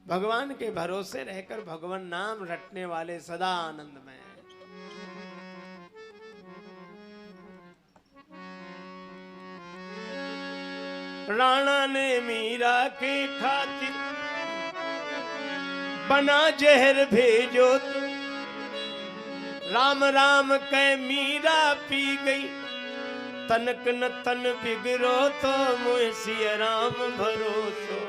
भगवान के भरोसे रहकर भगवान नाम रटने वाले सदा आनंद में। राणा ने मीरा के खातिर बना जहर भेजो तो, राम राम कह मीरा पी गई, तनक न तन बिगड़ो तो मोह सिया राम भरोसो।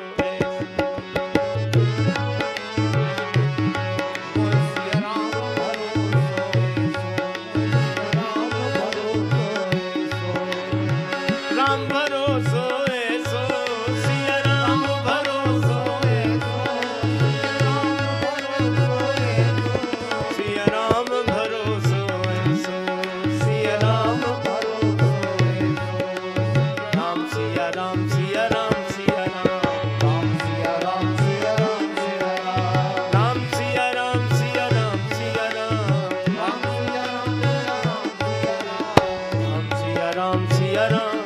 राम भरोसो ऐसो सिया राम भरोसो सिया राम भरोसो ऐसो सिया राम भरोसो राम सिया राम सिया राम सिया राम सिया राम सिया राम राम सिया राम सिया राम सिया राम सिया राम सिया राम।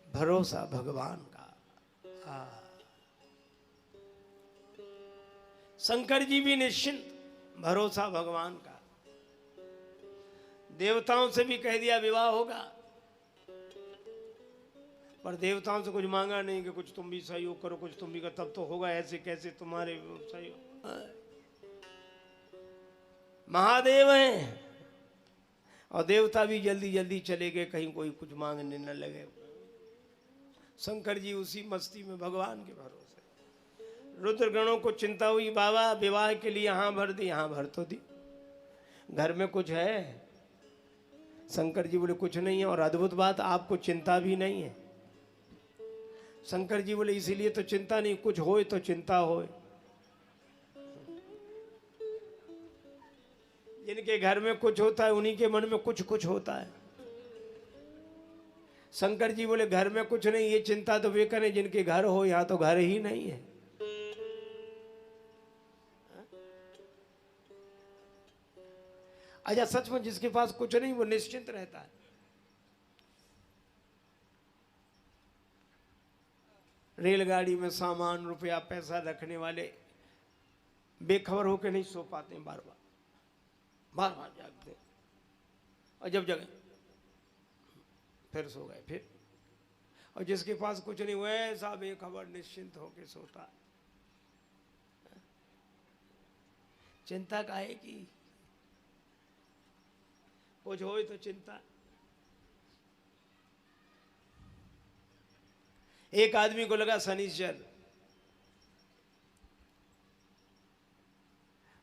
भरोसा भगवान का। शंकर जी भी निश्चिंत, भरोसा भगवान का। देवताओं से भी कह दिया विवाह होगा, पर देवताओं से कुछ मांगा नहीं कि कुछ तुम भी सहयोग करो, कुछ तुम भी करो, तब तो होगा। ऐसे कैसे तुम्हारे सहयोग। महादेव हैं और देवता भी जल्दी जल्दी चले गए, कहीं कोई कुछ मांगने न लगे। शंकर जी उसी मस्ती में भगवान के भरोसे। रुद्रगणों को चिंता हुई, बाबा विवाह के लिए यहां भर दी, यहां भर तो दी, घर में कुछ है? शंकर जी बोले कुछ नहीं है, और अद्भुत बात आपको चिंता भी नहीं है। शंकर जी बोले इसीलिए तो चिंता नहीं, कुछ होए तो चिंता होए। जिनके घर में कुछ होता है उन्हीं के मन में कुछ कुछ होता है। शंकर जी बोले घर में कुछ नहीं, ये चिंता तो वे करें जिनके घर हो, यहां तो घर ही नहीं है। अच्छा सच में जिसके पास कुछ नहीं वो निश्चिंत रहता है। रेलगाड़ी में सामान रुपया पैसा रखने वाले बेखबर होकर नहीं सो पाते, बार बार जागते, और जब जगह फिर सो गए फिर। और जिसके पास कुछ नहीं वैसा बेखबर निश्चिंत होके सोता। चिंता काहे की? कुछ हो तो चिंता। एक आदमी को लगा शनिश्चर,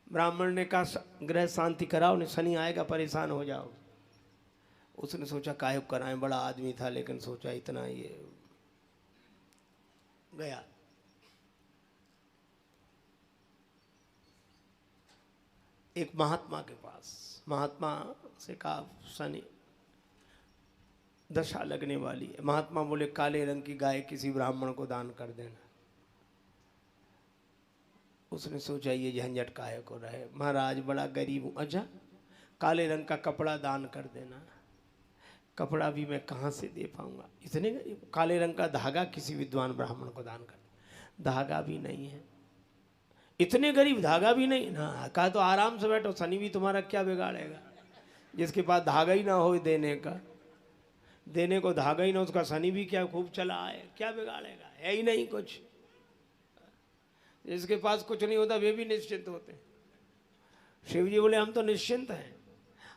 ब्राह्मण ने कहा ग्रह शांति कराओ, ने शनि आएगा परेशान हो जाओ। उसने सोचा काहे कराएं, बड़ा आदमी था, लेकिन सोचा इतना ये गया। एक महात्मा के पास, महात्मा से कहा शनि दशा लगने वाली है। महात्मा बोले काले रंग की गाय किसी ब्राह्मण को दान कर देना। उसने सोचा ये झंझट काहे को रहे, महाराज बड़ा गरीब हूं। अच्छा काले रंग का कपड़ा दान कर देना। कपड़ा भी मैं कहाँ से दे पाऊंगा, इतने गरीब। काले रंग का धागा किसी विद्वान ब्राह्मण को दान कर, धागा भी नहीं है। इतने गरीब, धागा भी नहीं ना। कहा तो आराम से बैठो, शनि भी तुम्हारा क्या बिगाड़ेगा। जिसके पास धागा ही ना हो देने का, देने को धागा ही ना, उसका शनि भी क्या खूब चला है, क्या बिगाड़ेगा, है ही नहीं कुछ। जिसके पास कुछ नहीं होता वे भी निश्चिंत होते। शिव जी बोले हम तो निश्चिंत हैं।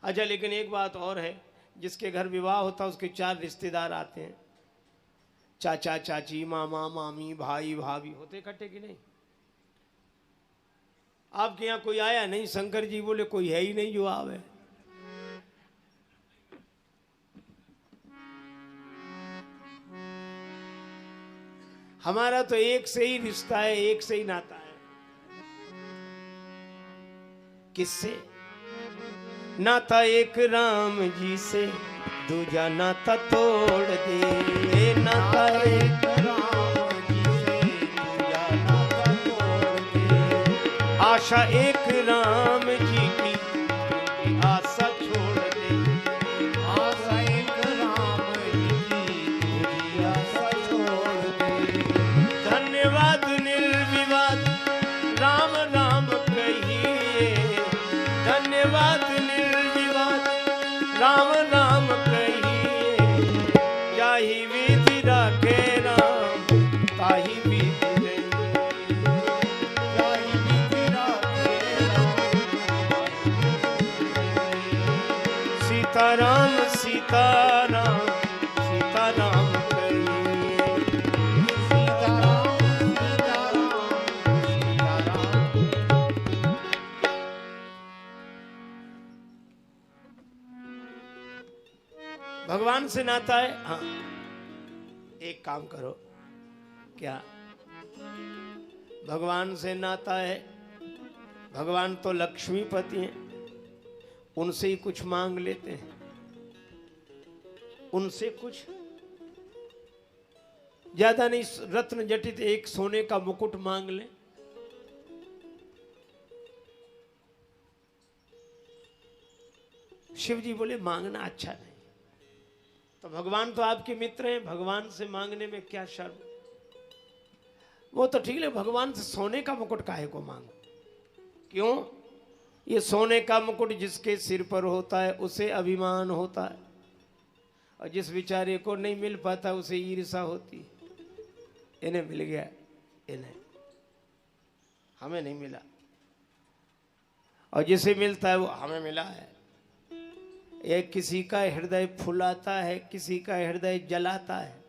अच्छा लेकिन एक बात और है, जिसके घर विवाह होता उसके 4 रिश्तेदार आते हैं, चाचा चाची मामा मामी भाई भाभी, होते इकट्ठे कि नहीं? आपके यहाँ कोई आया नहीं? शंकर जी बोले कोई है ही नहीं जो आवे। हमारा तो एक से ही रिश्ता है, एक से ही नाता है। किससे? नाता एक राम जी से, दूजा नाता तोड़ दे। नाता एक राम जी से, दूजा नाता तोड़ दे। आशा एक राम जी की, आशा छोड़ दे। राम राम कहिए, जाहि विधि राखे राम ताहि विधि रहिए। जाहि विधि राखे सीताराम सीताराम सीताराम कहिए। सीताराम सीताराम सीताराम। भगवान से नाता है। हाँ, एक काम करो, क्या भगवान से नाता है? भगवान तो लक्ष्मीपति हैं, उनसे ही कुछ मांग लेते हैं। उनसे कुछ ज्यादा नहीं, रत्न जटित एक सोने का मुकुट मांग ले। शिव जी बोले मांगना अच्छा नहीं। तो भगवान तो आपके मित्र हैं, भगवान से मांगने में क्या शर्म? वो तो ठीक है, भगवान से सोने का मुकुट काहे को मांगो? क्यों? ये सोने का मुकुट जिसके सिर पर होता है उसे अभिमान होता है, और जिस बेचारे को नहीं मिल पाता उसे ईर्षा होती है। इन्हें मिल गया, इन्हें, हमें नहीं मिला। और जिसे मिलता है वो हमें मिला है। एक किसी का हृदय फुलाता है, किसी का हृदय जलाता है।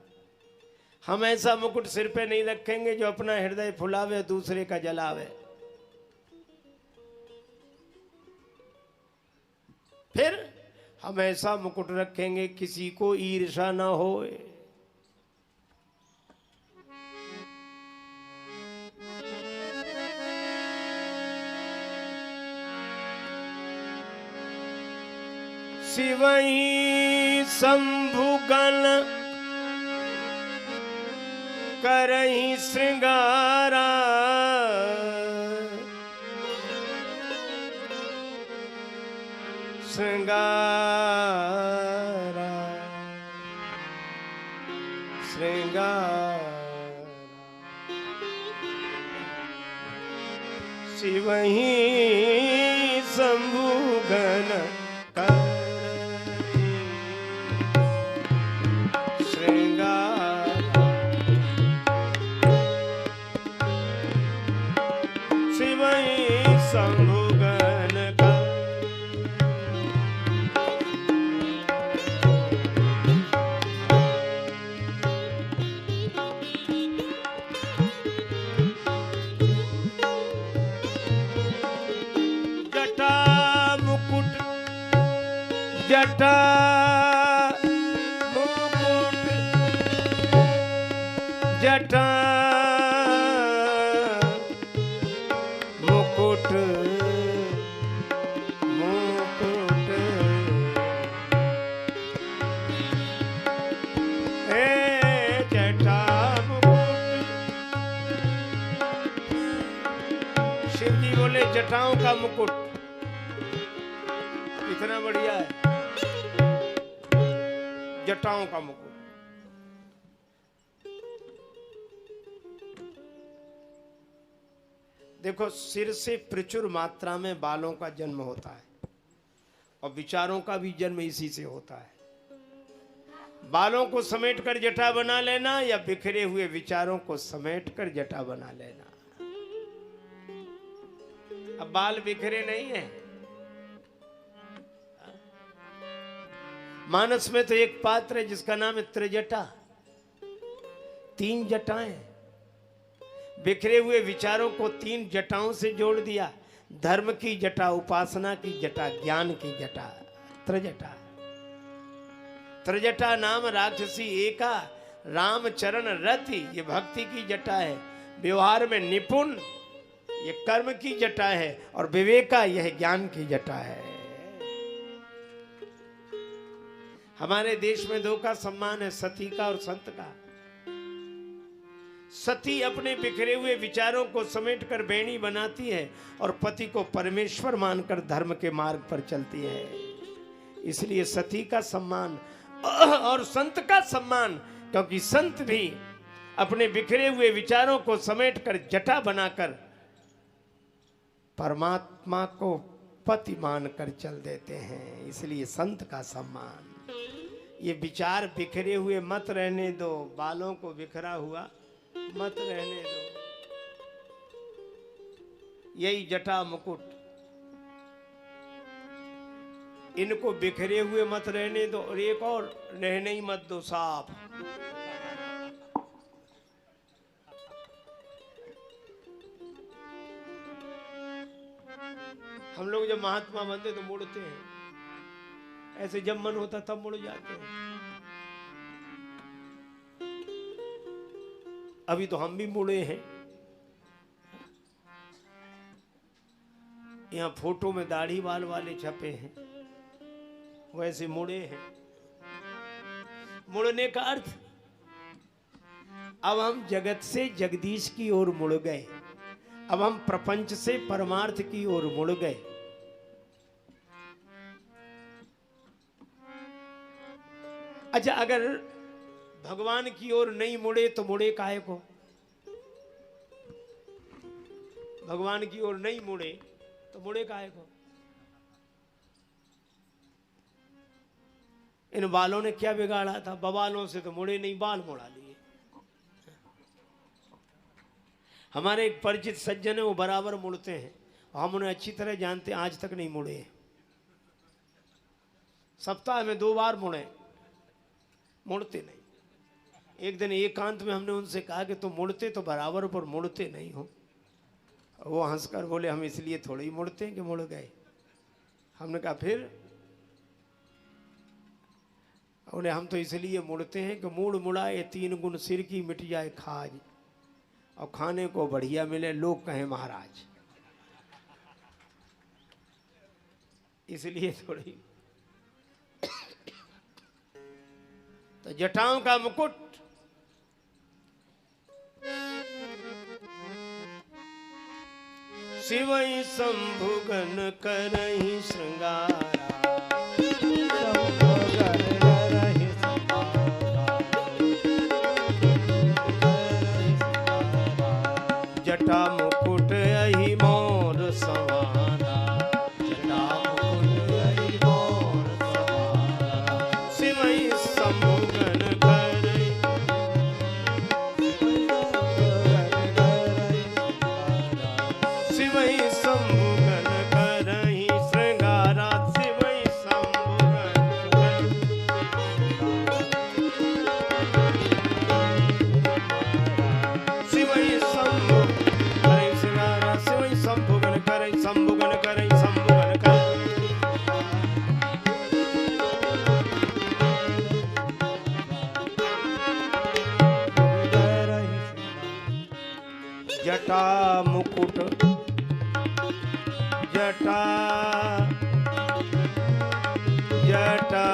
हम ऐसा मुकुट सिर पे नहीं रखेंगे जो अपना हृदय फुलावे, दूसरे का जलावे। फिर हम ऐसा मुकुट रखेंगे किसी को ईर्षा ना होए। शिवही शंभुगण करही श्रृंगारा, श्रृंगारा श्रृंगारा। शिवही शंभुगण जटा मुकुट जटा मुकुट मुकुट ए जटा मुकुट। शिव जी बोले जटाओं का मुकुट कितना बढ़िया है, जटाओं का मुकुट। देखो, सिर से प्रचुर मात्रा में बालों का जन्म होता है और विचारों का भी जन्म इसी से होता है। बालों को समेटकर जटा बना लेना या बिखरे हुए विचारों को समेटकर जटा बना लेना। अब बाल बिखरे नहीं है। मानस में तो एक पात्र है जिसका नाम है त्रिजटा, 3 जटाएं। बिखरे हुए विचारों को 3 जटाओं से जोड़ दिया। धर्म की जटा, उपासना की जटा, ज्ञान की जटा, त्रिजटा। त्रिजटा नाम राक्षसी एका, राम चरण रति, ये भक्ति की जटा है। व्यवहार में निपुण, ये कर्म की जटा है। और विवेका, यह ज्ञान की जटा है। हमारे देश में 2 का सम्मान है, सती का और संत का। सती अपने बिखरे हुए विचारों को समेटकर बेणी बनाती है और पति को परमेश्वर मानकर धर्म के मार्ग पर चलती है। इसलिए सती का सम्मान और संत का सम्मान, क्योंकि संत भी अपने बिखरे हुए विचारों को समेटकर जटा बनाकर परमात्मा को पति मान कर चल देते हैं। इसलिए संत का सम्मान। ये विचार बिखरे हुए मत रहने दो, बालों को बिखरा हुआ मत रहने दो। यही जटा मुकुट, इनको बिखरे हुए मत रहने दो। और एक और, रहने ही मत दो साफ। हम लोग जब महात्मा बनते तो मुड़ते हैं, ऐसे जब मन होता तब मुड़ जाते हैं। अभी तो हम भी मुड़े हैं। यहाँ फोटो में दाढ़ी बाल वाले छपे हैं, वैसे मुड़े हैं। मुड़ने का अर्थ, अब हम जगत से जगदीश की ओर मुड़ गए। अब हम प्रपंच से परमार्थ की ओर मुड़ गए। अच्छा, अगर भगवान की ओर नहीं मुड़े तो मुड़े काहे को? भगवान की ओर नहीं मुड़े तो मुड़े काहे को? इन बालों ने क्या बिगाड़ा था? बवालों से तो मुड़े नहीं, बाल मुड़ा लिए। हमारे एक परिचित सज्जन है, वो बराबर मुड़ते हैं। हम उन्हें अच्छी तरह जानते हैं, आज तक नहीं मुड़े। सप्ताह में 2 बार मुड़े, मुड़ते नहीं। एक दिन एकांत में हमने उनसे कहा कि तुम मुड़ते तो बराबर पर मुड़ते नहीं हो। वो हंसकर बोले, हम इसलिए थोड़े ही मुड़ते हैं कि मुड़ गए। हमने कहा फिर? बोले, हम तो इसलिए मुड़ते हैं कि मूड़ मुड़ाए 3 गुण सिर की मिट जाए खाज, और खाने को बढ़िया मिले लोग कहें महाराज। इसलिए थोड़ी। तो जटाओं का मुकुट, शिवई शंभुगन करहि श्रृंगारा, जटा मुकुट अहि मोर सवाना, जटा मुकुट अहि मोर सवाना, शिवई शंभुगन करहि, शिवई शंभुगन करहि श्रृंगारा, शिवई शंभुगन शिवई शंभु करहि श्रृंगारा, शिवई शंभुगन करहि, शंभुगन करहि, शंभुगन करहि। जटा मुकुट, जटा जटा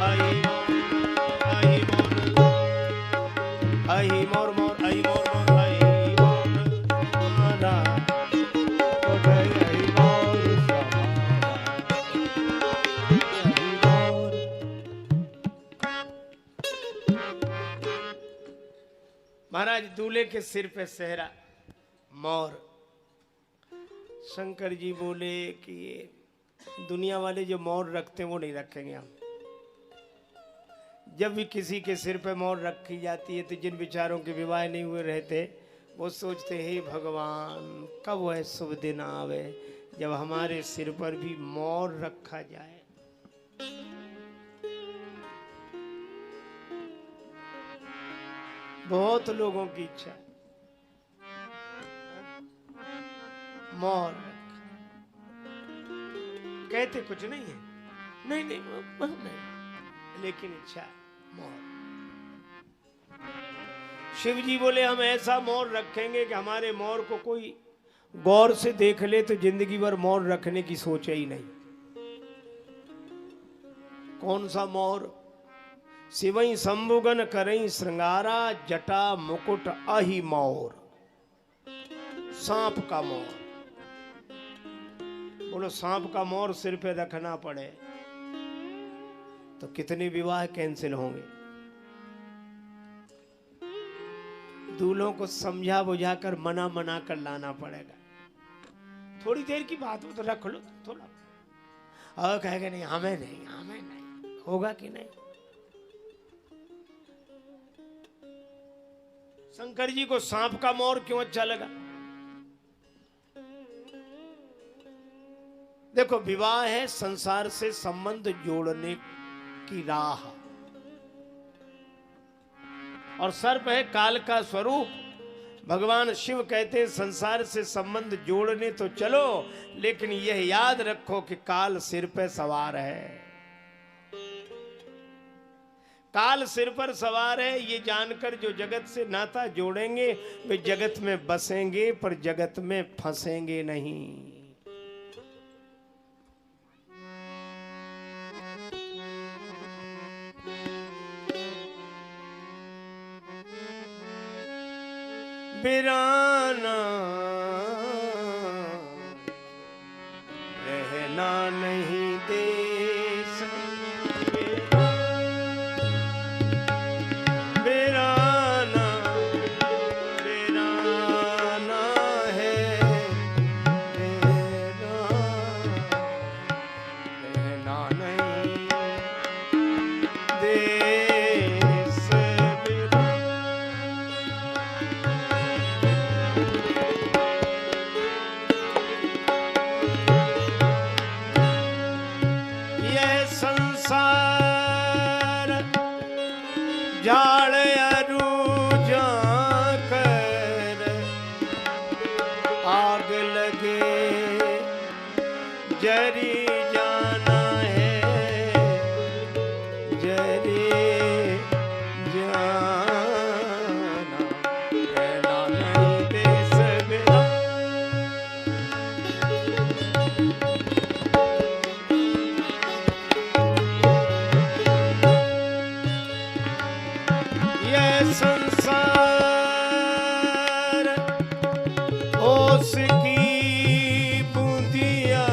अहि मोर मोर, अहि मोर मोर, अहि मोर माना, अहि मोर महाराज दूल्हे के सिर पे सेहरा मोर। शंकर जी बोले कि ये दुनिया वाले जो मोर रखते हैं वो नहीं रखेंगे हम। जब भी किसी के सिर पे मोर रखी जाती है तो जिन विचारों के विवाह नहीं हुए रहते वो सोचते हैं, हे भगवान कब वह शुभ दिन आवे जब हमारे सिर पर भी मोर रखा जाए। बहुत लोगों की इच्छा है मोर। कहते कुछ नहीं है, नहीं नहीं नहीं, लेकिन इच्छा मोर। शिव जी बोले हम ऐसा मोर रखेंगे कि हमारे मोर को कोई गौर से देख ले तो जिंदगी भर मोर रखने की सोचे ही नहीं। कौन सा मोर? शिवई शंभुगन करई श्रृंगारा, जटा मुकुट अहि मोर। सांप का मोर। बोलो सांप का मोर सिर पे रखना पड़े तो कितने विवाह कैंसिल होंगे। दूल्हों को समझा बुझा कर मना मना कर लाना पड़ेगा। थोड़ी देर की बात हो तो रख लो थोड़ा, और कहेगा नहीं हमें नहीं, होगा कि नहीं। शंकर जी को सांप का मोर क्यों अच्छा लगा? देखो, विवाह है संसार से संबंध जोड़ने की राह, और सर्प है काल का स्वरूप। भगवान शिव कहते हैं संसार से संबंध जोड़ने तो चलो, लेकिन यह याद रखो कि काल सिर पे सवार है। काल सिर पर सवार है, ये जानकर जो जगत से नाता जोड़ेंगे वे जगत में बसेंगे, पर जगत में फंसेंगे नहीं। बिराना रहना नहीं दे सकते, बिराना बिराना है, रहना नहीं दे जाड़ अरूजा कर आग लगे जरी जाना है, जरी जाना रहना नहीं दे सकता। संसार ओस की बूंदिया,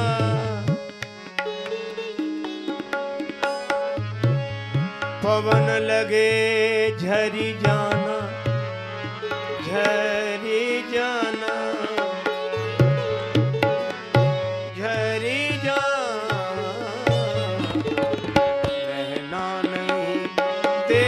पवन लगे झरी जाना, झरी जाना, झरी जाना रहना नहीं दे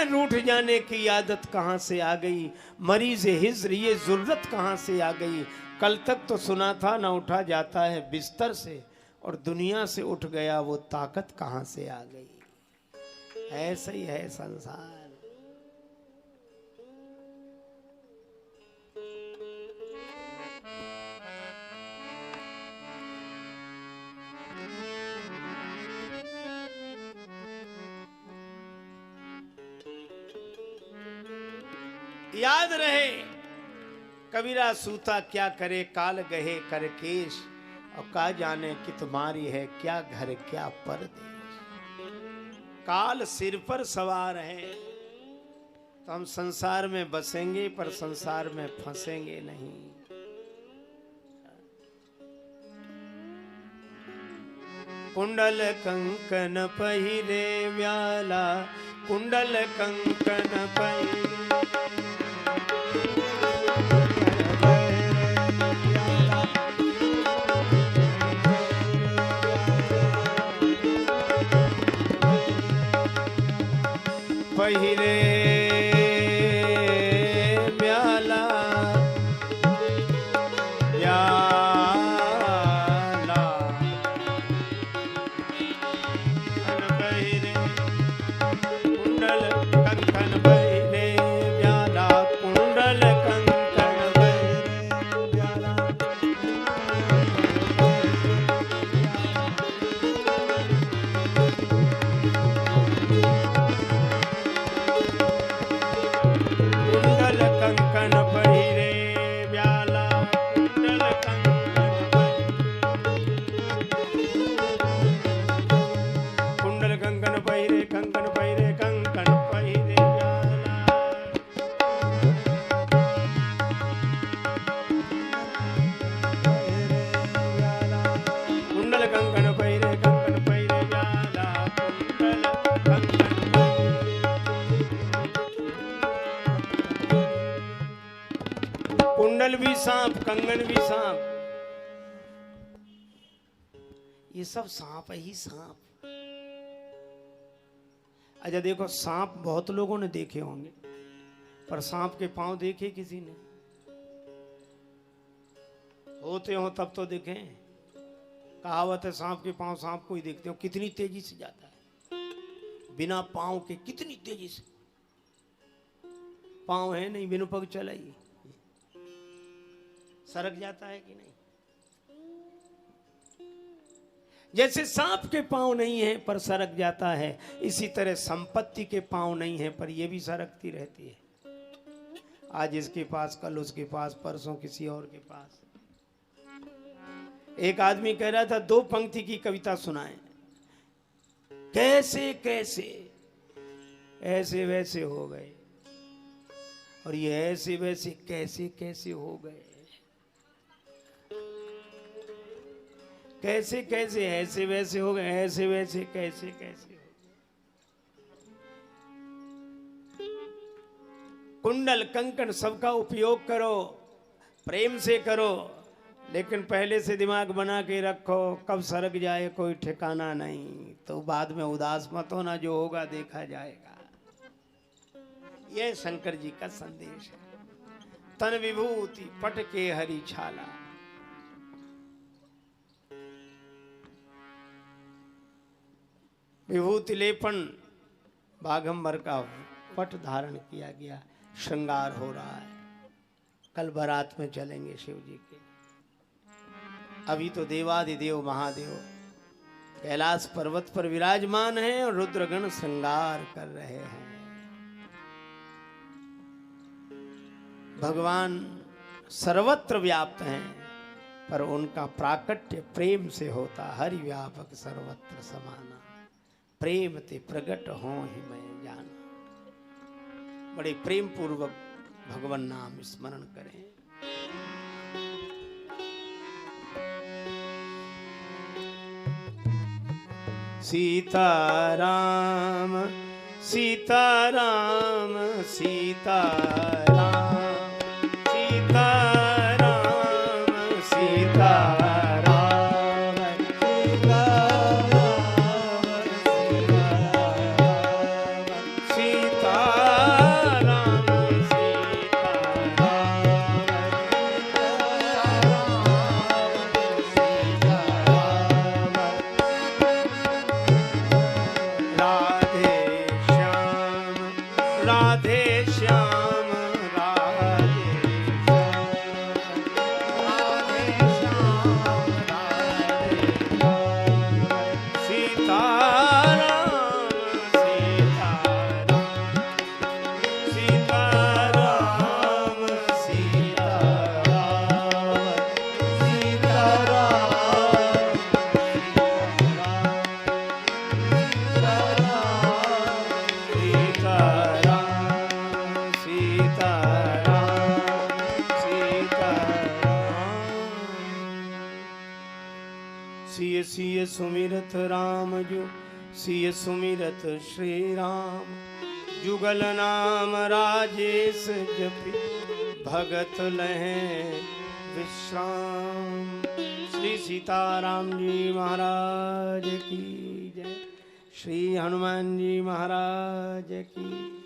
रूठ जाने की आदत कहां से आ गई, मरीज हिज्र ये जुर्रत कहां से आ गई। कल तक तो सुना था ना उठा जाता है बिस्तर से, और दुनिया से उठ गया वो ताकत कहां से आ गई। ऐसा ही है संसार। याद रहे कबीरा सूता क्या करे काल गहे कर केश, और का जाने कि तुम्हारी है क्या घर क्या परदेश। काल सिर पर सवार है तो हम संसार में बसेंगे पर संसार में फंसेंगे नहीं। कुंडल कंकन पहिरे व्याला, कुंडल कंकन पहिरे पहिरे ब्याला ब्याला पहिरे कुंडल कंकन पहिरे ब्याला, कुंडल कंकन पहिरे ब्याला। कंगन भी सांप। ये सब सांप ही सांप। अच्छा देखो, सांप बहुत लोगों ने देखे होंगे, पर सांप के पांव देखे किसी ने? होते हो तब तो देखे। कहावत है सांप के पांव सांप को ही देखते हो। कितनी तेजी से जाता है बिना पांव के, कितनी तेजी से। पांव है नहीं, बिनु पग चला ही सरक जाता है कि नहीं। जैसे सांप के पांव नहीं है पर सरक जाता है, इसी तरह संपत्ति के पांव नहीं है पर यह भी सरकती रहती है। आज इसके पास, कल उसके पास, परसों किसी और के पास। एक आदमी कह रहा था 2 पंक्ति की कविता सुनाए। कैसे कैसे ऐसे वैसे हो गए, और ये ऐसे वैसे कैसे कैसे हो गए। कैसे कैसे ऐसे वैसे हो गए, ऐसे वैसे कैसे कैसे हो गए। कुंडल कंकण सबका उपयोग करो, प्रेम से करो, लेकिन पहले से दिमाग बना के रखो, कब सरक जाए कोई ठिकाना नहीं। तो बाद में उदास मत होना, जो होगा देखा जाएगा। यह शंकर जी का संदेश है। तन विभूति पट के हरि छाला। विभूति लेपन बाघंबर का पट धारण किया गया, श्रृंगार हो रहा है। कल बारात में चलेंगे शिव जी के। अभी तो देवादिदेव महादेव कैलाश पर्वत पर विराजमान हैं और रुद्रगण श्रृंगार कर रहे हैं। भगवान सर्वत्र व्याप्त हैं, पर उनका प्राकट्य प्रेम से होता। हरि व्यापक सर्वत्र समाना, प्रेम ते प्रगट हो ही मैं जाना। बड़े प्रेम पूर्वक भगवान नाम स्मरण करें। सीताराम सीताराम सीताराम सीताराम सीताराम राधे श्याम सिय सिय सुमिरत राम जो सिय सुमिरत श्री राम। जुगल नाम राजेश जपि भगत लहें विश्राम। श्री सीताराम जी महाराज की जय। श्री हनुमान जी महाराज की